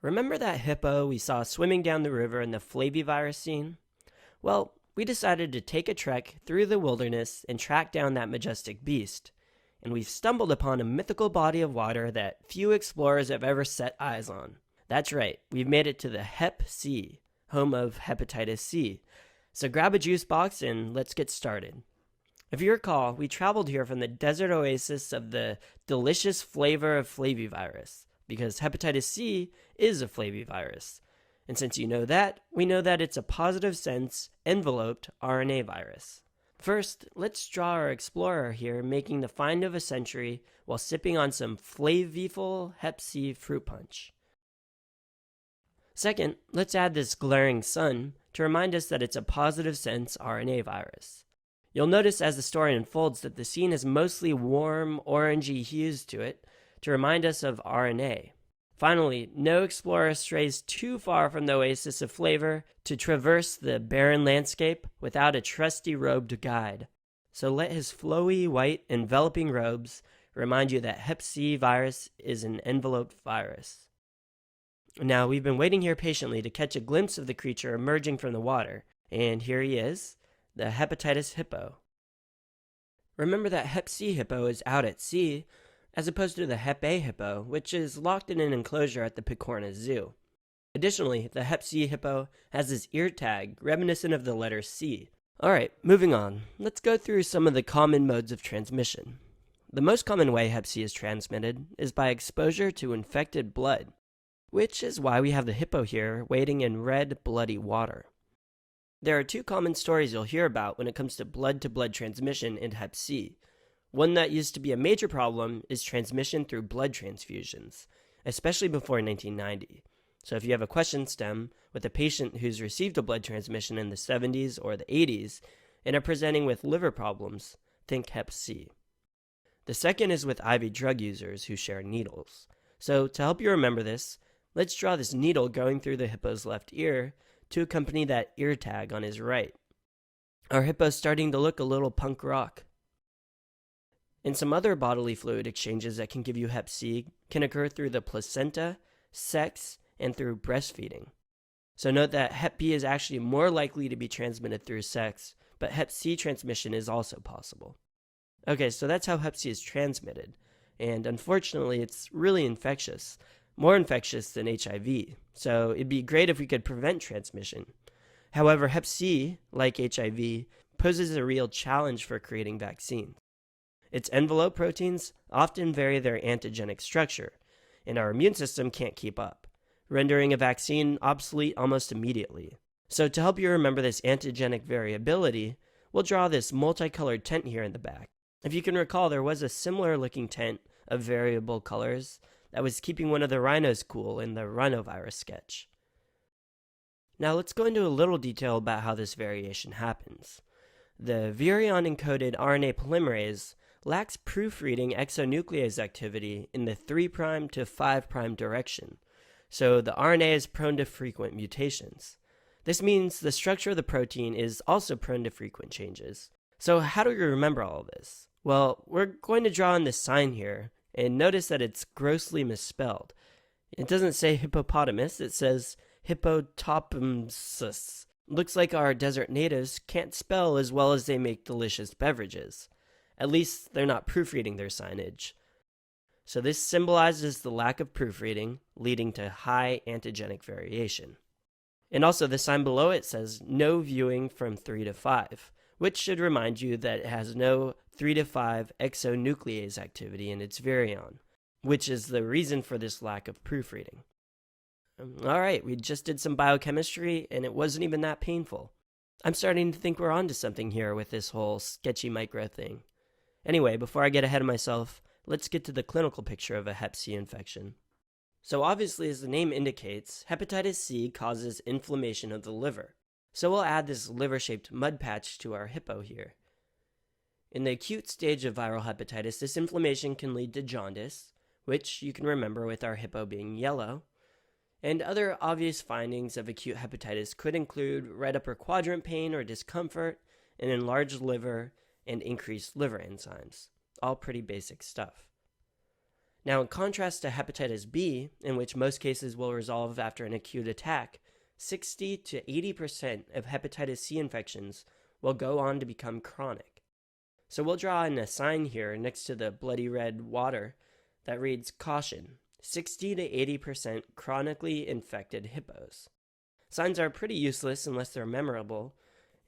Remember that hippo we saw swimming down the river in the flavivirus scene? Well, we decided to take a trek through the wilderness and track down that majestic beast. And we've stumbled upon a mythical body of water that few explorers have ever set eyes on. That's right, we've made it to the Hep Sea, home of hepatitis C. So grab a juice box and let's get started. If you recall, we traveled here from the desert oasis of the delicious flavor of flavivirus, because hepatitis C is a flavivirus. And since you know that, we know that it's a positive sense enveloped RNA virus. First, let's draw our explorer here making the find of a century while sipping on some flavorful Hep C fruit punch. Second, let's add this glaring sun to remind us that it's a positive sense RNA virus. You'll notice as the story unfolds that the scene has mostly warm, orangey hues to it to remind us of RNA. Finally, no explorer strays too far from the oasis of flavor to traverse the barren landscape without a trusty robed guide. So let his flowy, white, enveloping robes remind you that Hep C virus is an enveloped virus. Now, we've been waiting here patiently to catch a glimpse of the creature emerging from the water, and here he is, the hepatitis hippo. Remember that Hep C hippo is out at sea, as opposed to the Hep A hippo, which is locked in an enclosure at the Picorna Zoo. Additionally, the Hep C hippo has this ear tag reminiscent of the letter C. Alright, moving on. Let's go through some of the common modes of transmission. The most common way Hep C is transmitted is by exposure to infected blood, which is why we have the hippo here wading in red, bloody water. There are two common stories you'll hear about when it comes to blood-to-blood transmission in Hep C. One that used to be a major problem is transmission through blood transfusions, especially before 1990. So if you have a question stem with a patient who's received a blood transmission in the 70s or the 80s and are presenting with liver problems, think Hep C. The second is with IV drug users who share needles. So to help you remember this, let's draw this needle going through the hippo's left ear to accompany that ear tag on his right. Our hippo's starting to look a little punk rock. And some other bodily fluid exchanges that can give you Hep C can occur through the placenta, sex, and through breastfeeding. So note that Hep B is actually more likely to be transmitted through sex, but Hep C transmission is also possible. Okay, so that's how Hep C is transmitted, and unfortunately it's really infectious, more infectious than HIV, so it'd be great if we could prevent transmission. However, Hep C, like HIV, poses a real challenge for creating vaccines. Its envelope proteins often vary their antigenic structure, and our immune system can't keep up, rendering a vaccine obsolete almost immediately. So to help you remember this antigenic variability, we'll draw this multicolored tent here in the back. If you can recall, there was a similar looking tent of variable colors that was keeping one of the rhinos cool in the rhinovirus sketch. Now let's go into a little detail about how this variation happens. The virion-encoded RNA polymerase lacks proofreading exonuclease activity in the 3' to 5' direction, so the RNA is prone to frequent mutations. This means the structure of the protein is also prone to frequent changes. So how do we remember all of this? Well, we're going to draw in this sign here, and notice that it's grossly misspelled. It doesn't say hippopotamus, it says hippotopumsus. Looks like our desert natives can't spell as well as they make delicious beverages. At least they're not proofreading their signage. So this symbolizes the lack of proofreading, leading to high antigenic variation. And also the sign below it says no viewing from 3 to 5, which should remind you that it has no 3 to 5 exonuclease activity in its virion, which is the reason for this lack of proofreading. Alright, we just did some biochemistry and it wasn't even that painful. I'm starting to think we're onto something here with this whole sketchy micro thing. Anyway, before I get ahead of myself, let's get to the clinical picture of a Hep C infection. So obviously, as the name indicates, hepatitis C causes inflammation of the liver. So we'll add this liver-shaped mud patch to our hippo here. In the acute stage of viral hepatitis, this inflammation can lead to jaundice, which you can remember with our hippo being yellow. And other obvious findings of acute hepatitis could include right upper quadrant pain or discomfort, an enlarged liver, and increased liver enzymes. All pretty basic stuff. Now, in contrast to hepatitis B, in which most cases will resolve after an acute attack, 60 to 80% of hepatitis C infections will go on to become chronic. So we'll draw in a sign here next to the bloody red water that reads caution, 60 to 80% chronically infected hippos. Signs are pretty useless unless they're memorable,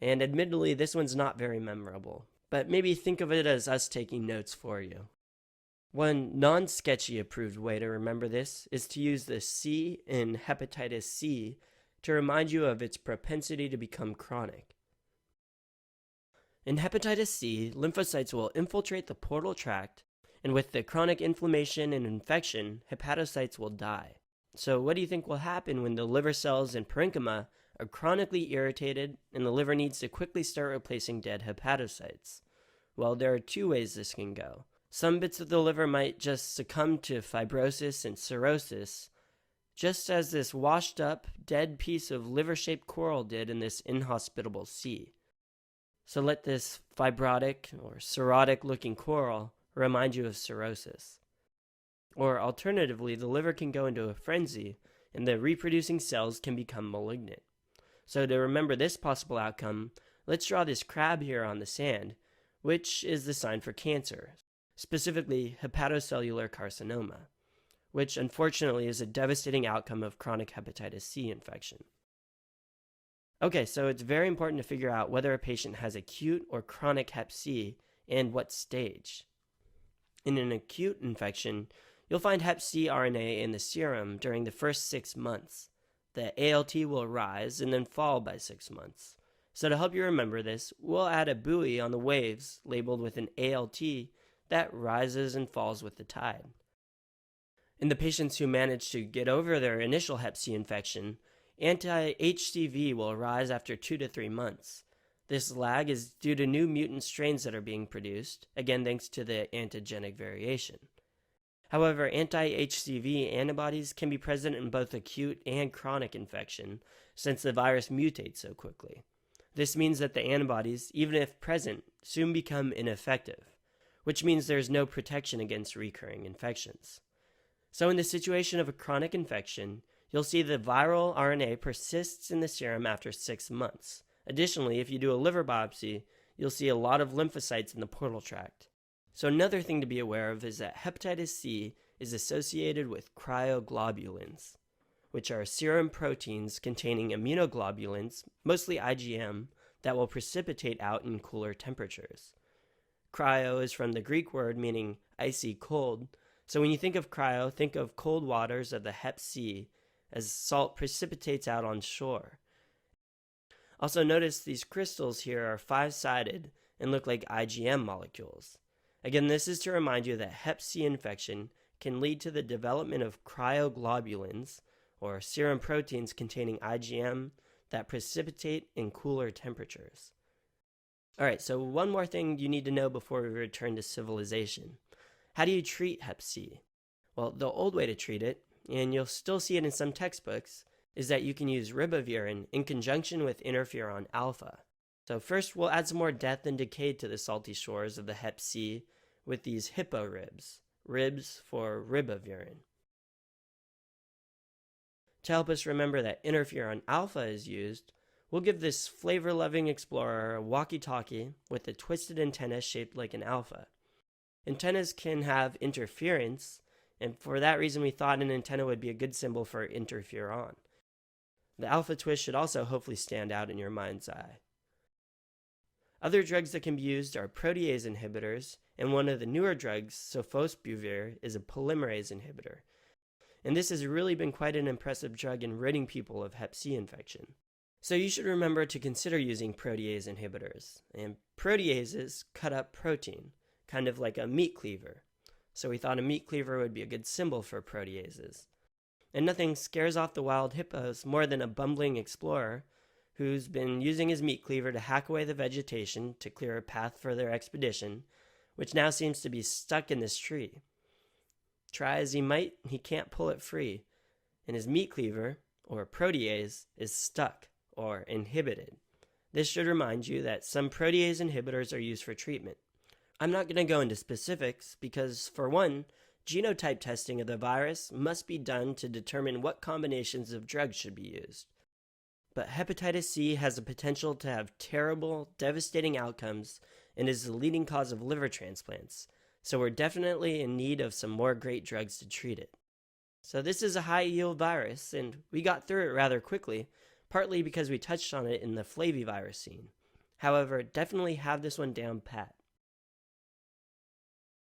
and admittedly this one's not very memorable, but maybe think of it as us taking notes for you. One non-sketchy approved way to remember this is to use the C in hepatitis C to remind you of its propensity to become chronic. In hepatitis C, lymphocytes will infiltrate the portal tract, and with the chronic inflammation and infection, hepatocytes will die. So what do you think will happen when the liver cells and parenchyma are chronically irritated and the liver needs to quickly start replacing dead hepatocytes? Well, there are two ways this can go. Some bits of the liver might just succumb to fibrosis and cirrhosis, just as this washed up, dead piece of liver-shaped coral did in this inhospitable sea. So let this fibrotic or cirrhotic-looking coral remind you of cirrhosis. Or alternatively, the liver can go into a frenzy and the reproducing cells can become malignant. So to remember this possible outcome, let's draw this crab here on the sand, which is the sign for cancer, specifically hepatocellular carcinoma, which unfortunately is a devastating outcome of chronic hepatitis C infection. Okay, so it's very important to figure out whether a patient has acute or chronic hep C and what stage. In an acute infection, you'll find hep C RNA in the serum during the first 6 months. The ALT will rise and then fall by 6 months. So to help you remember this, we'll add a buoy on the waves labeled with an ALT that rises and falls with the tide. In the patients who manage to get over their initial hep C infection, anti-HCV will rise after 2 to 3 months. This lag is due to new mutant strains that are being produced, again thanks to the antigenic variation. However, anti-HCV antibodies can be present in both acute and chronic infection, since the virus mutates so quickly. This means that the antibodies, even if present, soon become ineffective, which means there is no protection against recurring infections. So in the situation of a chronic infection, you'll see the viral RNA persists in the serum after 6 months. Additionally, if you do a liver biopsy, you'll see a lot of lymphocytes in the portal tract. So another thing to be aware of is that hepatitis C is associated with cryoglobulins, which are serum proteins containing immunoglobulins, mostly IgM, that will precipitate out in cooler temperatures. Cryo is from the Greek word meaning icy cold, so when you think of cryo, think of cold waters of the hep C as salt precipitates out on shore. Also notice these crystals here are 5-sided and look like IgM molecules. Again, this is to remind you that hep C infection can lead to the development of cryoglobulins, or serum proteins containing IgM that precipitate in cooler temperatures. Alright, so one more thing you need to know before we return to civilization. How do you treat hep C? Well, the old way to treat it, and you'll still see it in some textbooks, is that you can use ribavirin in conjunction with interferon alpha. So first we'll add some more death and decay to the salty shores of the hep C with these hippo ribs, ribs for ribavirin. To help us remember that interferon alpha is used, we'll give this flavor-loving explorer a walkie-talkie with a twisted antenna shaped like an alpha. Antennas can have interference, and for that reason we thought an antenna would be a good symbol for interferon. The alpha twist should also hopefully stand out in your mind's eye. Other drugs that can be used are protease inhibitors, and one of the newer drugs, sofosbuvir, is a polymerase inhibitor. And this has really been quite an impressive drug in ridding people of hep C infection. So you should remember to consider using protease inhibitors. And proteases cut up protein, kind of like a meat cleaver. So we thought a meat cleaver would be a good symbol for proteases. And nothing scares off the wild hippos more than a bumbling explorer who's been using his meat cleaver to hack away the vegetation to clear a path for their expedition, which now seems to be stuck in this tree. Try as he might, he can't pull it free, and his meat cleaver, or protease, is stuck, or inhibited. This should remind you that some protease inhibitors are used for treatment. I'm not going to go into specifics because, for one, genotype testing of the virus must be done to determine what combinations of drugs should be used. But hepatitis C has the potential to have terrible, devastating outcomes and is the leading cause of liver transplants, so we're definitely in need of some more great drugs to treat it. So this is a high-yield virus, and we got through it rather quickly, partly because we touched on it in the flavivirus scene. However, definitely have this one down pat.